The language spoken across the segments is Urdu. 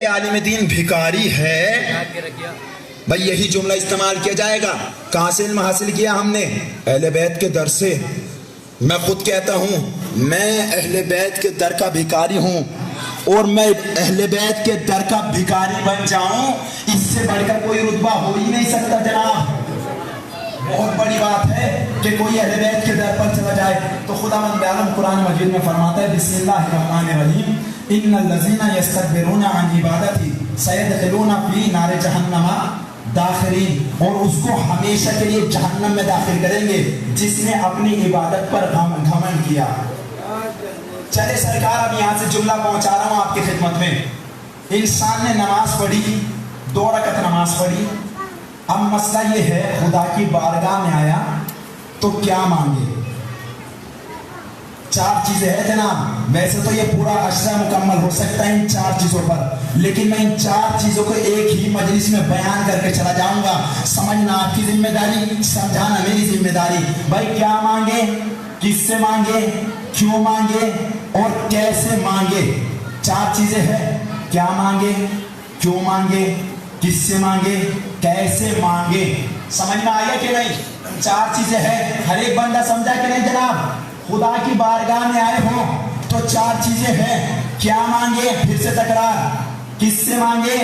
عالم دین بھکاری ہے، بھائی یہی جملہ استعمال کیا جائے گا۔ کہاں سے علم حاصل کیا ہم نے؟ اہل بیت کے در سے۔ میں خود کہتا ہوں میں اہل بیت کے در کا بھکاری ہوں، اور میں اہل بیت کے در کا بھکاری بن جاؤں، اس سے بڑھ کر کوئی رتبہ ہو ہی نہیں سکتا جناب۔ بہت بڑی بات ہے کہ کوئی اہل بیت کے در پر چلا جائے۔ تو خداوند عالم قرآن مجید میں فرماتا ہے بسم اللہ الرحمن الرحیم ان الذین یستکبرون عن عبادتی سیدخلون فی نار جہنم داخرین، اور اس کو ہمیشہ کے لیے جہنم میں داخل کریں گے جس نے اپنی عبادت پر گھمنڈ کیا۔ چلے سرکار اب یہاں سے جملہ پہنچا رہا ہوں آپ کی خدمت میں۔ انسان نے نماز پڑھی، 2 رکعت نماز پڑھی، اب مسئلہ یہ ہے خدا کی بارگاہ میں آیا تو کیا مانگے؟ 4 چیزیں ہیں جناب۔ ویسے تو یہ پورا عشرہ مکمل ہو سکتا ہے ان 4 چیزوں پر، لیکن میں ان 4 چیزوں کو ایک ہی مجلس میں بیان کر کے چلا جاؤں گا۔ سمجھنا آپ کی ذمہ داری، سمجھانا میری ذمہ داری۔ بھائی کیا مانگے، کس سے مانگے، کیوں مانگے اور کیسے مانگے؟ 4 چیزیں ہیں۔ کیا مانگے، کیوں مانگے، کس سے مانگے، کیسے مانگے۔ سمجھ میں آیا کہ نہیں؟ 4 چیزیں ہیں۔ ہر ایک بندہ سمجھا کہ نہیں جناب؟ خدا کی بارگاہ میں آئے ہوں تو 4 چیزیں ہیں۔ کیا مانگے، پھر سے تکرار، کس سے مانگے،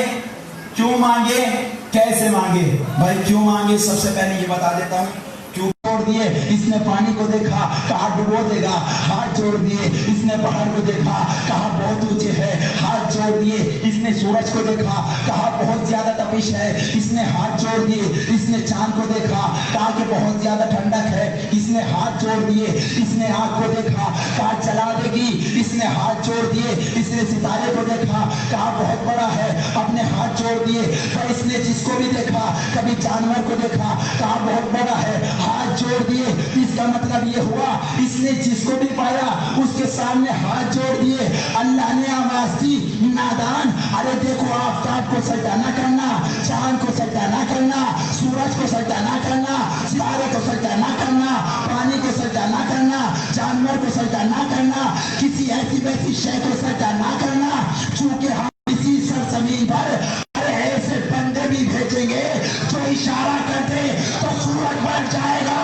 کیوں مانگے، کیسے مانگے۔ بھائی کیوں مانگے سب سے پہلے یہ بتا دیتا ہوں۔ کیوں چھوڑ دیے؟ اس نے پانی کو دیکھا، کہا ڈبو دے گا، ہاتھ جوڑ دیے۔ اس نے پہاڑ کو دیکھا، کہا بہت اونچے ہے، ہاتھ جوڑ دیے۔ اس نے سورج کو دیکھا، کہا بہت زیادہ تپش ہے، اس نے ہاتھ جوڑ دیے۔ اس نے چاند کو دیکھا، کہا کہ بہت زیادہ ٹھنڈک ہے، اس نے ہاتھ جوڑ دیے۔ اس نے آنکھ کو دیکھا، کہا جلا دے گی، اس نے ہاتھ جوڑ دیے۔ اس نے ستارے کو دیکھا، کہا بہت بڑا ہے، اپنے ہاتھ جوڑ دیے۔ اور اس نے جس کو بھی دیکھا، کبھی جانور کو دیکھا، کہا بہت بڑا ہے، ہاتھ جوڑ دیے۔ اس کا مطلب یہ ہوا اس نے جس کو بھی پایا اس کے سامنے ہاتھ جوڑ دیے۔ اللہ نے آواز دی نادان، ارے دیکھو آفتاب کو سجدہ نہ کرنا، چاند کو سجدہ نہ کرنا، سورج کو سجدہ نہ کرنا، ستارے کو سجدہ نہ کرنا، پانی کو سجدہ نہ کرنا، جانور کو سجدہ نہ کرنا، کسی ایسی ویسی شے کو سجدہ نہ کرنا، چونکہ ہم اسی سرزمین پر ایسے بندے بھی بھیجیں گے جو اشارہ کرتے تو سورج بڑھ جائے گا۔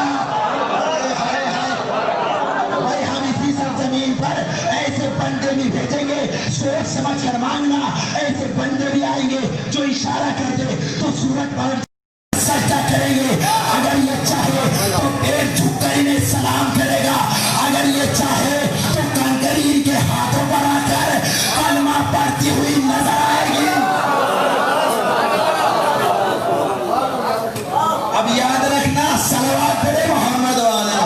بھائی ہم اسی سرزمین پر ایسے بندے بھی بھیجیں گے، سوچ سمجھ کر مانگنا، ایسے بندے بھی آئیں گے جو اشارہ کرتے تو سورج بڑھ سجدہ کریں گے۔ اگر یہ چاہے تو پیر جھک کر انہیں سلام کرے گا، اگر یہ چاہے تو کنکری ان کے ہاتھوں پر آ کر کلمہ پڑھتی ہوئی نظر آئے گی۔ اب یاد رکھنا، صلوات پڑھے محمد والا۔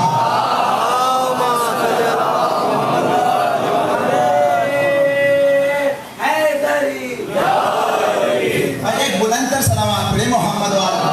ایک بلند تر صلوات پڑھے محمد والا۔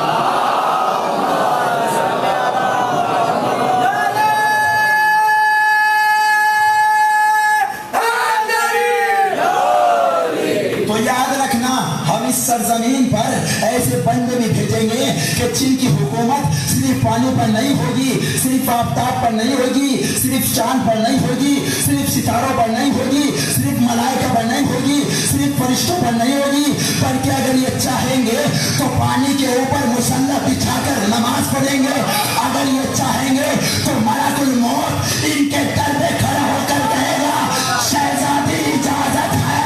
تو یاد رکھنا ہم اس سرزمین پر ایسے بندے بھی بھیجیں گے کہ جن کی حکومت صرف پانی پر نہیں ہوگی، صرف آفتاب پر نہیں ہوگی، صرف چاند پر نہیں ہوگی، صرف ستاروں پر نہیں ہوگی، صرف ملائکہ پر نہیں ہوگی، صرف فرشتوں پر نہیں ہوگی، بلکہ اگر یہ چاہیں گے تو پانی کے اوپر مسلح بچھا کر نماز پڑھیں گے، اگر یہ چاہیں گے تو ملک الموت ان کے در پہ کھڑا ہو کر کہے گا شہزادی اجازت ہے۔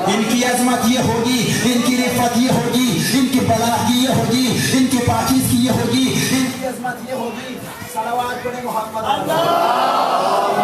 ان کی عظمت یہ ہوگی، ان کی رفت یہ ہوگی، ان کی بلاغی یہ ہوگی، ان کی پاکیزگی یہ ہوگی، ان کی عظمت یہ ہوگی۔ صلوات پڑھیں محمد اللہ۔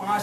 5